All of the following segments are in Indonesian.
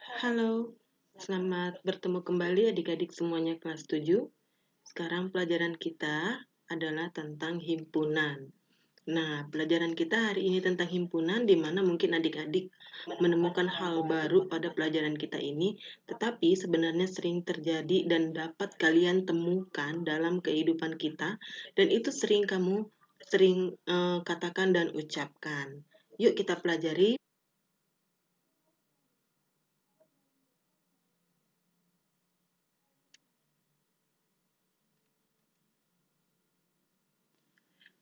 Halo, selamat bertemu kembali adik-adik semuanya kelas 7. Sekarang pelajaran kita adalah tentang himpunan. Nah, pelajaran kita hari ini tentang himpunan di mana mungkin adik-adik menemukan hal baru pada pelajaran kita ini, tetapi sebenarnya sering terjadi dan dapat kalian temukan dalam kehidupan kita dan itu sering kamu katakan dan ucapkan. Yuk kita pelajari.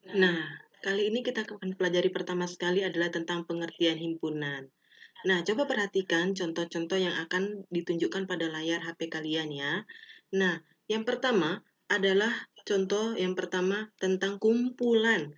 Nah, kali ini kita akan pelajari pertama sekali adalah tentang pengertian himpunan. Nah, coba perhatikan contoh-contoh yang akan ditunjukkan pada layar HP kalian ya. Nah, yang pertama adalah contoh yang pertama tentang kumpulan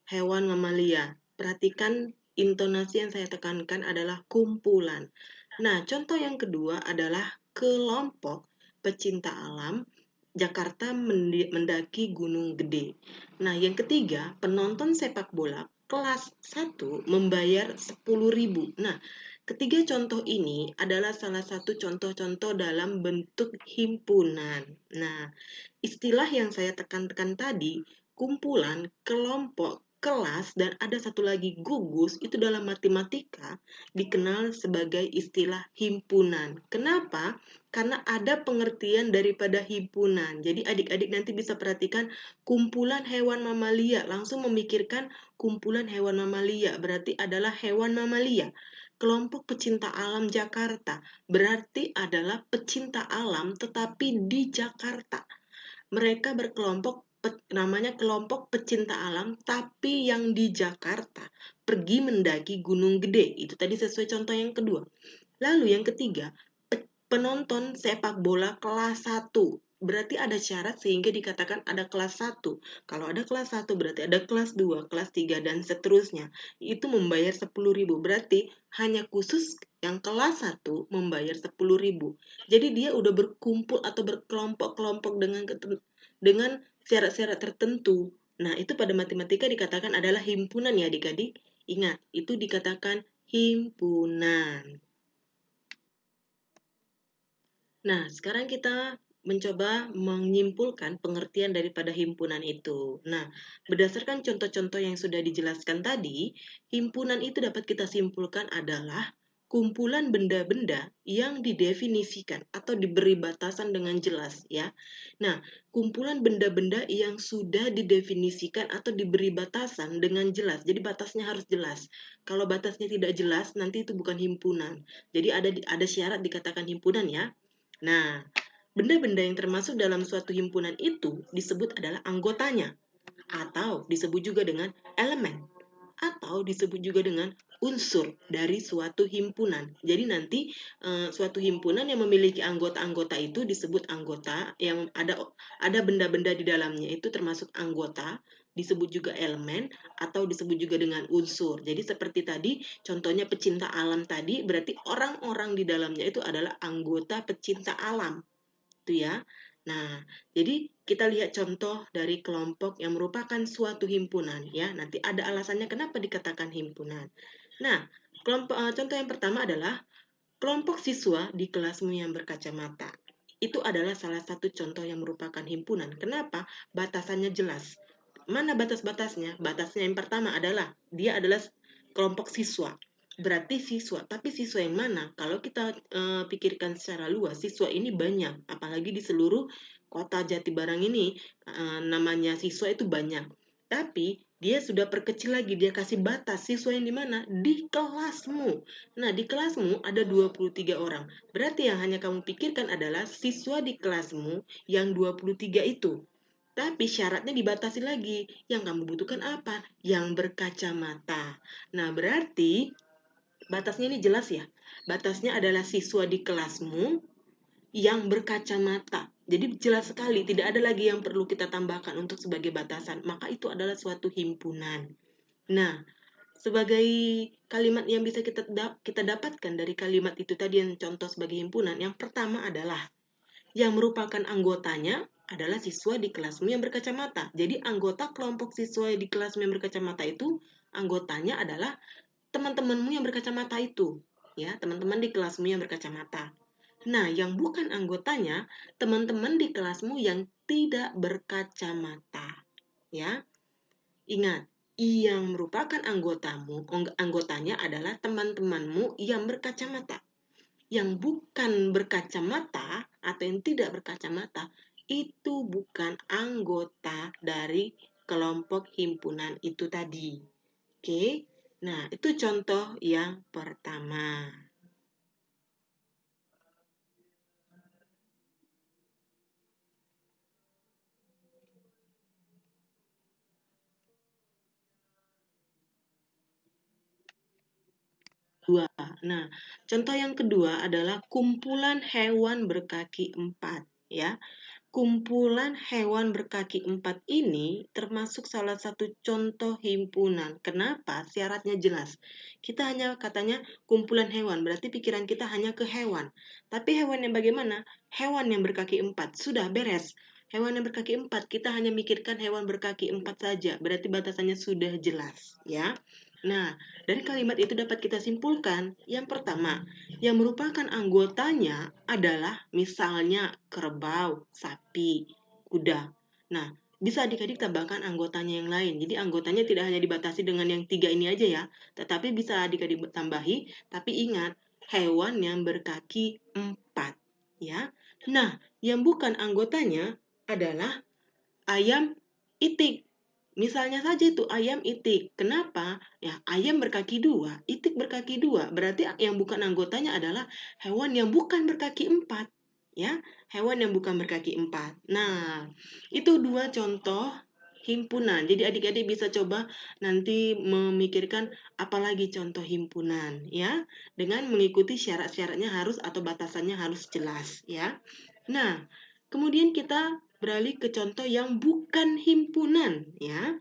hewan mamalia. Perhatikan intonasi yang saya tekankan adalah kumpulan. Nah, contoh yang kedua adalah kelompok pecinta alam Jakarta mendaki Gunung Gede. Nah, yang ketiga, penonton sepak bola kelas 1 membayar 10.000. Nah, ketiga contoh ini adalah salah satu contoh-contoh dalam bentuk himpunan. Nah, istilah yang saya tekankan tadi, kumpulan, kelompok, kelas, dan ada satu lagi gugus, itu dalam matematika dikenal sebagai istilah himpunan. Kenapa? Karena ada pengertian daripada himpunan. Jadi adik-adik nanti bisa perhatikan kumpulan hewan mamalia, langsung memikirkan kumpulan hewan mamalia, berarti adalah hewan mamalia. Kelompok pecinta alam Jakarta berarti adalah pecinta alam tetapi di Jakarta. Mereka berkelompok namanya kelompok pecinta alam tapi yang di Jakarta pergi mendaki Gunung Gede. Itu tadi sesuai contoh yang kedua. Lalu yang ketiga, penonton sepak bola kelas 1. Berarti ada syarat sehingga dikatakan ada kelas 1. Kalau ada kelas 1 berarti ada kelas 2, kelas 3 dan seterusnya. Itu membayar 10.000. Berarti hanya khusus yang kelas 1 membayar 10.000. Jadi dia udah berkumpul atau berkelompok-kelompok dengan syarat-syarat tertentu. Nah, itu pada matematika dikatakan adalah himpunan ya adik-adik. Ingat, itu dikatakan himpunan. Nah, sekarang kita mencoba menyimpulkan pengertian daripada himpunan itu. Nah, berdasarkan contoh-contoh yang sudah dijelaskan tadi, himpunan itu dapat kita simpulkan adalah kumpulan benda-benda yang didefinisikan atau diberi batasan dengan jelas ya. Nah, kumpulan benda-benda yang sudah didefinisikan atau diberi batasan dengan jelas. Jadi batasnya harus jelas. Kalau batasnya tidak jelas, nanti itu bukan himpunan. Jadi ada syarat dikatakan himpunan ya. Nah, benda-benda yang termasuk dalam suatu himpunan itu disebut adalah anggotanya, atau disebut juga dengan elemen, atau disebut juga dengan unsur dari suatu himpunan. Jadi nanti suatu himpunan yang memiliki anggota-anggota itu disebut anggota, yang ada benda-benda di dalamnya itu termasuk anggota, disebut juga elemen atau disebut juga dengan unsur. Jadi seperti tadi contohnya pecinta alam tadi berarti orang-orang di dalamnya itu adalah anggota pecinta alam. Itu ya. Nah, jadi kita lihat contoh dari kelompok yang merupakan suatu himpunan ya. Nanti ada alasannya kenapa dikatakan himpunan. Nah, contoh yang pertama adalah kelompok siswa di kelasmu yang berkacamata. Itu adalah salah satu contoh yang merupakan himpunan. Kenapa? Batasannya jelas. Mana batas-batasnya? Batasnya yang pertama adalah dia adalah kelompok siswa. Berarti siswa, tapi siswa yang mana? Kalau kita pikirkan secara luas, siswa ini banyak, apalagi di seluruh kota Jatibarang ini namanya siswa itu banyak. Tapi dia sudah perkecil lagi, dia kasih batas siswa yang di mana? Di kelasmu. Nah, di kelasmu ada 23 orang. Berarti yang hanya kamu pikirkan adalah siswa di kelasmu yang 23 itu. Tapi syaratnya dibatasi lagi. Yang kamu butuhkan apa? Yang berkacamata. Nah, berarti batasnya ini jelas ya. Batasnya adalah siswa di kelasmu yang berkacamata. Jadi jelas sekali, tidak ada lagi yang perlu kita tambahkan untuk sebagai batasan. Maka itu adalah suatu himpunan. Nah, sebagai kalimat yang bisa kita dapatkan dari kalimat itu tadi yang contoh sebagai himpunan, yang pertama adalah yang merupakan anggotanya adalah siswa di kelasmu yang berkacamata. Jadi anggota kelompok siswa di kelasmu yang berkacamata itu anggotanya adalah teman-temanmu yang berkacamata itu. ya, teman-teman di kelasmu yang berkacamata. Nah, yang bukan anggotanya, teman-teman di kelasmu yang tidak berkacamata, ya. Ingat, yang merupakan anggotanya adalah teman-temanmu yang berkacamata. Yang bukan berkacamata atau yang tidak berkacamata itu bukan anggota dari kelompok himpunan itu tadi. Oke, nah itu contoh yang pertama. Dua. Nah, contoh yang kedua adalah kumpulan hewan berkaki empat, ya. Kumpulan hewan berkaki empat ini termasuk salah satu contoh himpunan. Kenapa? Syaratnya jelas. Kita hanya katanya kumpulan hewan, berarti pikiran kita hanya ke hewan. Tapi hewan yang bagaimana? Hewan yang berkaki empat. Sudah beres. Hewan yang berkaki empat, kita hanya mikirkan hewan berkaki empat saja. Berarti batasannya sudah jelas, ya. Nah, dari kalimat itu dapat kita simpulkan, yang pertama, yang merupakan anggotanya adalah misalnya kerbau, sapi, kuda. Nah, bisa adik-adik tambahkan anggotanya yang lain. Jadi anggotanya tidak hanya dibatasi dengan yang tiga ini aja ya, tetapi bisa adik-adik tambahi, tapi ingat, hewan yang berkaki empat. Ya. Nah, yang bukan anggotanya adalah ayam itik. Misalnya saja itu ayam itik. Kenapa? Ya, ayam berkaki dua, itik berkaki dua. Berarti yang bukan anggotanya adalah hewan yang bukan berkaki empat. Ya, hewan yang bukan berkaki empat. Nah, itu dua contoh himpunan. Jadi adik-adik bisa coba nanti memikirkan apalagi contoh himpunan, ya, dengan mengikuti syarat-syaratnya harus atau batasannya harus jelas, ya. Nah, kemudian kita beralih ke contoh yang bukan himpunan, ya.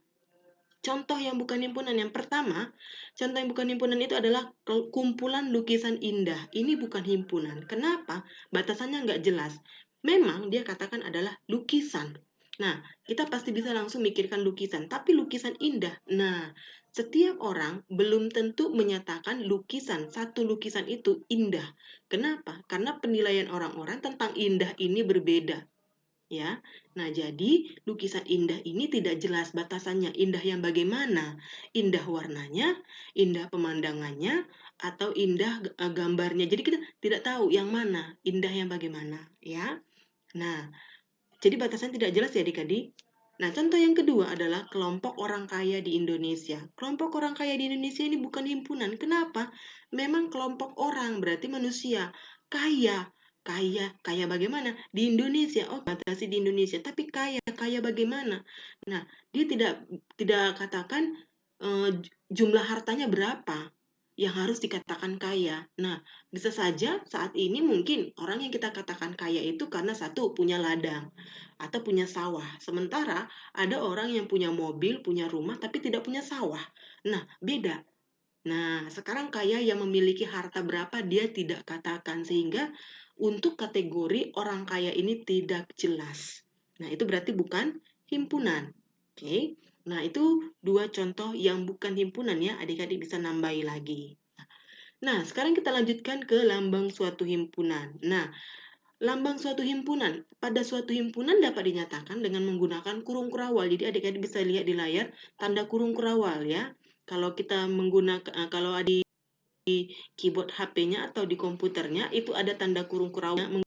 Contoh yang bukan himpunan yang pertama, contoh yang bukan himpunan itu adalah kumpulan lukisan indah. Ini bukan himpunan. Kenapa? Batasannya nggak jelas. Memang dia katakan adalah lukisan. Nah, kita pasti bisa langsung mikirkan lukisan, tapi lukisan indah. Nah, setiap orang belum tentu menyatakan satu lukisan itu indah. Kenapa? Karena penilaian orang-orang tentang indah ini berbeda, ya. Nah, jadi lukisan indah ini tidak jelas batasannya. Indah yang bagaimana? Indah warnanya, indah pemandangannya, atau indah gambarnya. Jadi kita tidak tahu yang mana, indah yang bagaimana, ya. Nah, jadi batasan tidak jelas ya adik-adik. Nah, contoh yang kedua adalah kelompok orang kaya di Indonesia. Kelompok orang kaya di Indonesia ini bukan himpunan. Kenapa? Memang kelompok orang, berarti manusia. Kaya. Kaya. Kaya bagaimana? Di Indonesia. Oh, batasi di Indonesia. Tapi kaya. Kaya bagaimana? Nah, dia tidak katakan jumlah hartanya berapa yang harus dikatakan kaya. Nah, bisa saja saat ini mungkin orang yang kita katakan kaya itu karena satu, punya ladang atau punya sawah. Sementara ada orang yang punya mobil, punya rumah, tapi tidak punya sawah. Nah, beda. Nah, sekarang kaya yang memiliki harta berapa dia tidak katakan. Sehingga untuk kategori orang kaya ini tidak jelas. Nah, itu berarti bukan himpunan. Oke. Nah, itu dua contoh yang bukan himpunan ya. Adik-adik bisa nambahi lagi. Nah, sekarang kita lanjutkan ke lambang suatu himpunan. Nah, lambang suatu himpunan. Pada suatu himpunan dapat dinyatakan dengan menggunakan kurung kurawal. Jadi adik-adik bisa lihat di layar tanda kurung kurawal ya. Kalau kita menggunakan, kalau di keyboard HP-nya atau di komputernya itu ada tanda kurung kurawal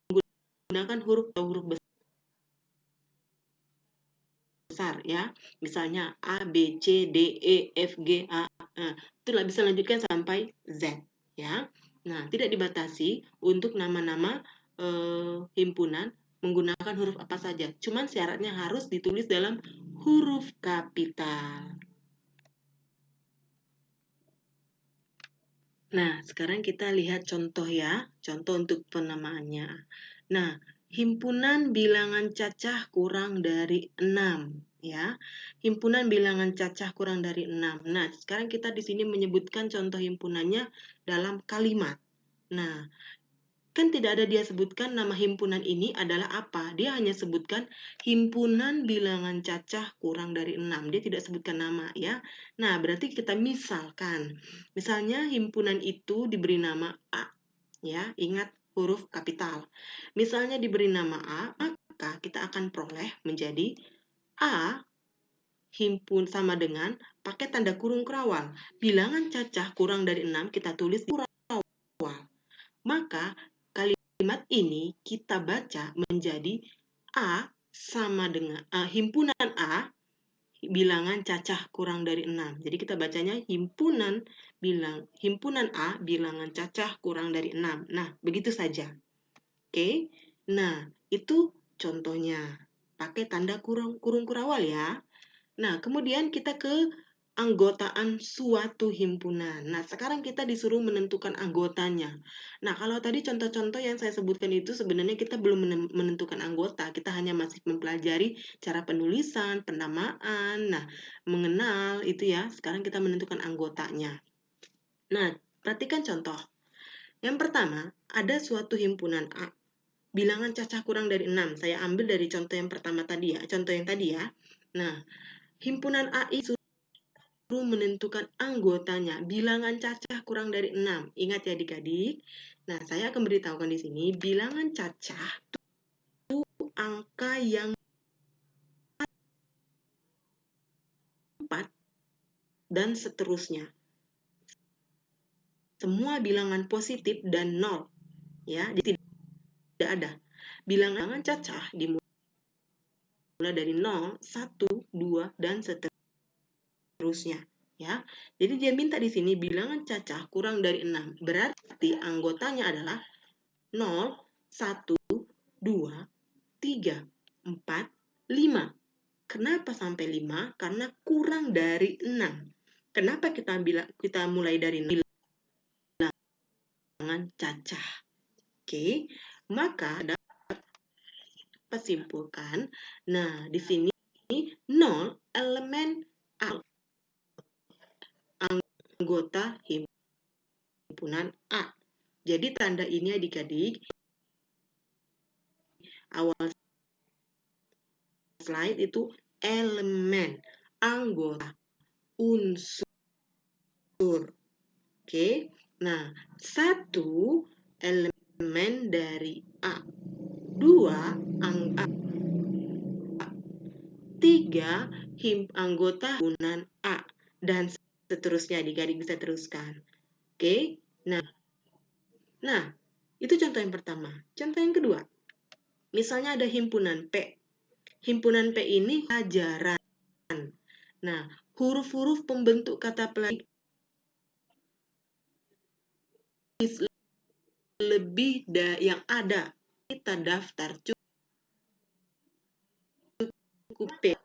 menggunakan huruf atau huruf besar ya. Misalnya A, B, C, D, E, F, G, A. Nah, itulah bisa lanjutkan sampai Z ya. Nah, tidak dibatasi untuk nama-nama himpunan menggunakan huruf apa saja. Cuman syaratnya harus ditulis dalam huruf kapital. Nah, sekarang kita lihat contoh ya, contoh untuk penamaannya. Nah, himpunan bilangan cacah kurang dari 6 ya. Himpunan bilangan cacah kurang dari 6. Nah, sekarang kita di sini menyebutkan contoh himpunannya dalam kalimat. Nah, kan tidak ada dia sebutkan nama himpunan ini adalah apa. Dia hanya sebutkan himpunan bilangan cacah kurang dari 6. Dia tidak sebutkan nama ya. Nah, berarti kita misalkan. Misalnya himpunan itu diberi nama A. Ya, ingat huruf kapital. Misalnya diberi nama A, maka kita akan peroleh menjadi A himpun sama dengan pakai tanda kurung kerawal. Bilangan cacah kurang dari 6 kita tulis di kurawal. Maka kalimat ini kita baca menjadi A sama dengan himpunan A bilangan cacah kurang dari 6. Jadi kita bacanya himpunan A bilangan cacah kurang dari 6. Nah, begitu saja. Oke. Nah, itu contohnya. Pakai tanda kurung kurawal ya. Nah, kemudian kita ke anggotaan suatu himpunan. Nah, sekarang kita disuruh menentukan anggotanya. Nah, kalau tadi contoh-contoh yang saya sebutkan itu sebenarnya kita belum menentukan anggota. Kita hanya masih mempelajari cara penulisan, penamaan, nah, mengenal itu ya. Sekarang kita menentukan anggotanya. Nah, perhatikan contoh. Yang pertama, ada suatu himpunan A. Bilangan cacah kurang dari 6. Saya ambil dari contoh yang pertama tadi ya, contoh yang tadi ya. Nah, himpunan A itu menentukan anggotanya. Bilangan cacah kurang dari 6. Ingat ya adik-adik. Nah, saya akan beritahukan di sini, bilangan cacah itu angka yang 4 dan seterusnya. Semua bilangan positif dan 0. Ya, jadi tidak ada. Bilangan cacah dimulai dari 0, 1, 2, dan seterusnya. Ya, jadi dia minta di sini bilangan cacah kurang dari 6. Berarti anggotanya adalah 0, 1, 2, 3, 4, 5. Kenapa sampai 5? Karena kurang dari 6. Kenapa kita mulai dari bilangan cacah? Oke, maka dapat simpulkan. Nah, di sini 0 elemen anggota himpunan A. Jadi tanda ini adik-adik awal slide itu elemen, anggota, unsur. Oke, nah 1 elemen dari A, 2 angka 3 anggota himpunan A, dan seterusnya adik-adik bisa teruskan. Oke, nah itu contoh yang pertama. Contoh yang kedua, misalnya ada himpunan P. Himpunan P ini pelajaran. Nah, huruf-huruf pembentuk kata pelajaran lebih yang ada. Kita daftar cukup P.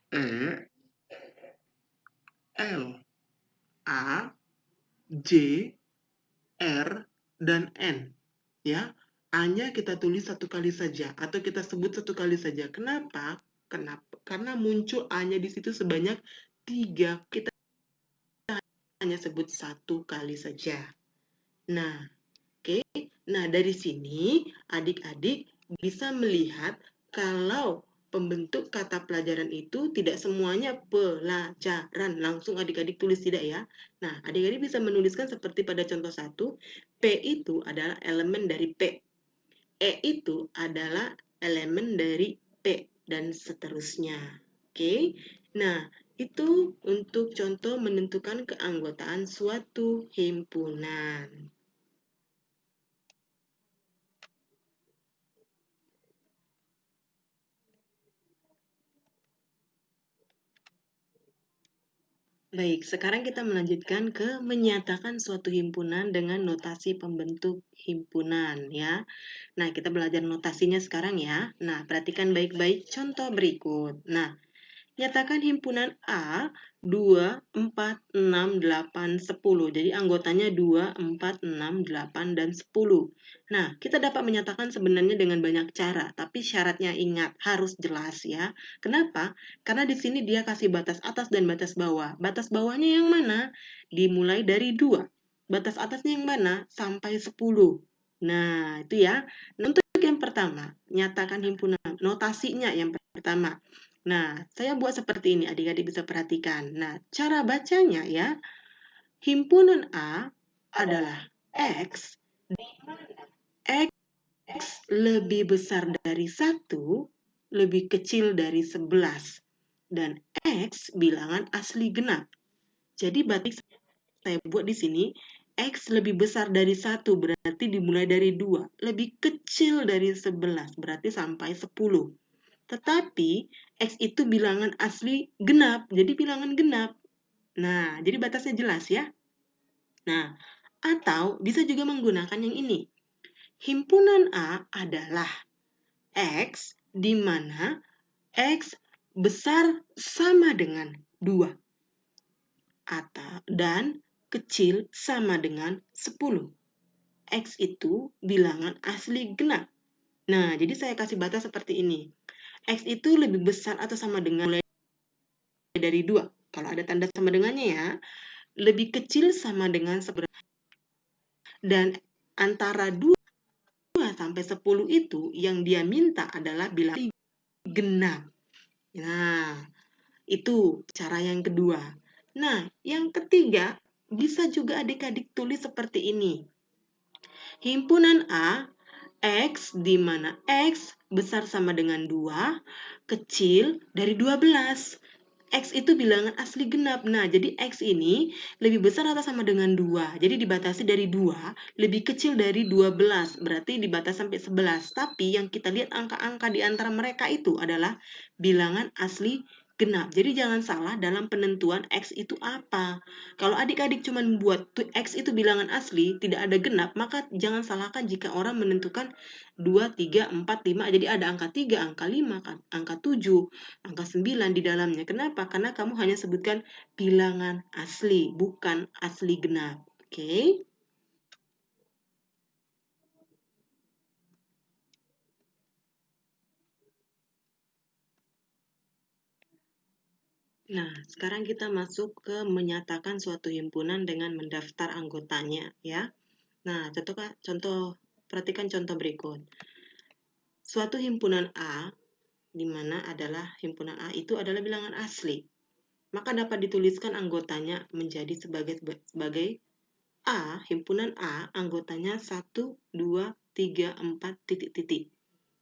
E, L, A, J, R, dan N. Ya, A-nya kita tulis satu kali saja atau kita sebut satu kali saja. Kenapa? Karena muncul A-nya di situ sebanyak 3. Kita hanya sebut satu kali saja. Nah, oke. Nah, dari sini adik-adik bisa melihat kalau pembentuk kata pelajaran itu tidak semuanya pelajaran. Langsung adik-adik tulis tidak ya. Nah, adik-adik bisa menuliskan seperti pada contoh 1, P itu adalah elemen dari P. E itu adalah elemen dari P dan seterusnya. Oke. Nah, itu untuk contoh menentukan keanggotaan suatu himpunan. Baik, sekarang kita melanjutkan ke menyatakan suatu himpunan dengan notasi pembentuk himpunan ya. Nah, kita belajar notasinya sekarang ya. Nah, perhatikan baik-baik contoh berikut. Nah, Nyatakan himpunan A 2, 4, 6, 8, 10. Jadi anggotanya 2, 4, 6, 8, dan 10. Nah, kita dapat menyatakan sebenarnya dengan banyak cara, tapi syaratnya ingat, harus jelas ya. Kenapa? Karena di sini dia kasih batas atas dan batas bawah. Batas bawahnya yang mana? Dimulai dari 2. Batas atasnya yang mana? Sampai 10. Nah, itu ya. Nah, untuk yang pertama, nyatakan himpunan. Notasinya yang pertama. Nah, saya buat seperti ini, adik-adik bisa perhatikan. Nah, cara bacanya ya, himpunan A adalah X, X lebih besar dari 1, lebih kecil dari 11. Dan X bilangan asli genap. Jadi berarti saya buat di sini, X lebih besar dari 1, berarti dimulai dari 2. Lebih kecil dari 11, berarti sampai 10. Tetapi X itu bilangan asli genap, jadi bilangan genap. Nah, jadi batasnya jelas ya. Nah, atau bisa juga menggunakan yang ini. Himpunan A adalah X di mana X besar sama dengan 2 dan kecil sama dengan 10. X itu bilangan asli genap. Nah, jadi saya kasih batas seperti ini. X itu lebih besar atau sama dengan mulai dari 2. Kalau ada tanda sama dengannya ya. Lebih kecil sama dengan 11. Dan antara 2 sampai 10 itu yang dia minta adalah bilangan genap. Nah, itu cara yang kedua. Nah, yang ketiga bisa juga adik-adik tulis seperti ini. Himpunan A, X di mana X besar sama dengan 2, kecil dari 12. X itu bilangan asli genap. Nah, jadi X ini lebih besar atau sama dengan 2. Jadi dibatasi dari 2, lebih kecil dari 12. Berarti dibatasi sampai 11. Tapi yang kita lihat angka-angka di antara mereka itu adalah bilangan asli genap. Jadi jangan salah dalam penentuan X itu apa. Kalau adik-adik cuma buat X itu bilangan asli, tidak ada genap, maka jangan salahkan jika orang menentukan 2, 3, 4, 5. Jadi ada angka 3, angka 5, angka 7, angka 9 di dalamnya. Kenapa? Karena kamu hanya sebutkan bilangan asli, bukan asli genap. Oke? Nah, sekarang kita masuk ke menyatakan suatu himpunan dengan mendaftar anggotanya, ya. Nah, contoh perhatikan contoh berikut. Suatu himpunan A, di mana adalah himpunan A itu adalah bilangan asli, maka dapat dituliskan anggotanya menjadi sebagai A, himpunan A, anggotanya 1, 2, 3, 4, titik-titik.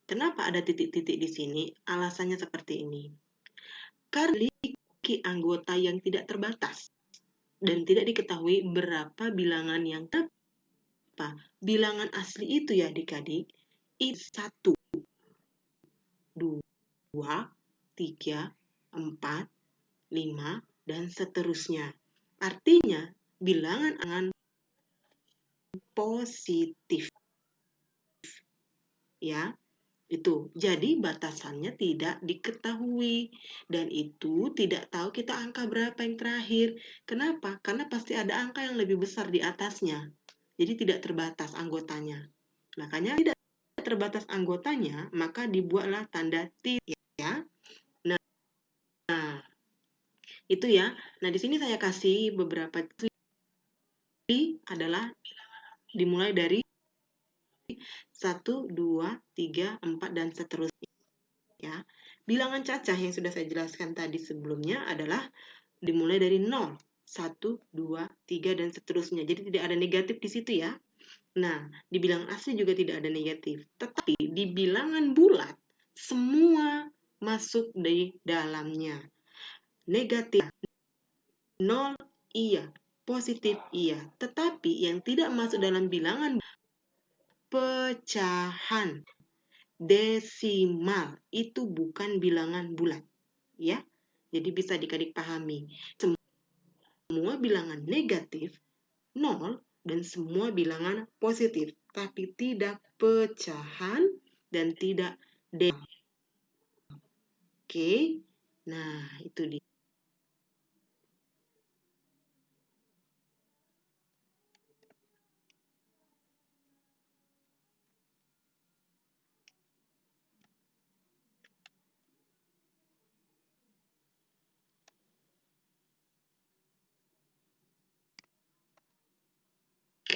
Kenapa ada titik-titik di sini? Alasannya seperti ini. Karena memiliki anggota yang tidak terbatas dan tidak diketahui berapa bilangan yang apa. Bilangan asli itu ya adik-adik, itu 1, 2, 3, 4, 5, dan seterusnya. Artinya, bilangan positif. Ya, itu. Jadi batasannya tidak diketahui dan itu tidak tahu kita angka berapa yang terakhir. Kenapa? Karena pasti ada angka yang lebih besar di atasnya. Jadi tidak terbatas anggotanya. Makanya tidak terbatas anggotanya, maka dibuatlah tanda titik ya. Nah, itu ya. Nah, di sini saya kasih beberapa adalah dimulai dari 1, 2, 3, 4, dan seterusnya. Ya. Bilangan cacah yang sudah saya jelaskan tadi sebelumnya adalah dimulai dari 0, 1, 2, 3, dan seterusnya. Jadi tidak ada negatif di situ ya. Nah, di bilangan asli juga tidak ada negatif. Tetapi di bilangan bulat, semua masuk di dalamnya. Negatif 0, iya. Positif, iya. Tetapi yang tidak masuk dalam bilangan pecahan desimal itu bukan bilangan bulat, ya. Jadi bisa adik-adik pahami. Semua bilangan negatif 0 dan semua bilangan positif, tapi tidak pecahan dan tidak desimal. Oke. Nah, itu dia.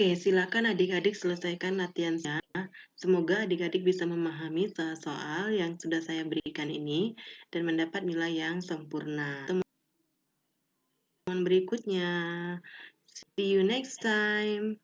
Oke, silakan adik-adik selesaikan latihannya. Semoga adik-adik bisa memahami soal yang sudah saya berikan ini dan mendapat nilai yang sempurna. Temuan berikutnya. See you next time.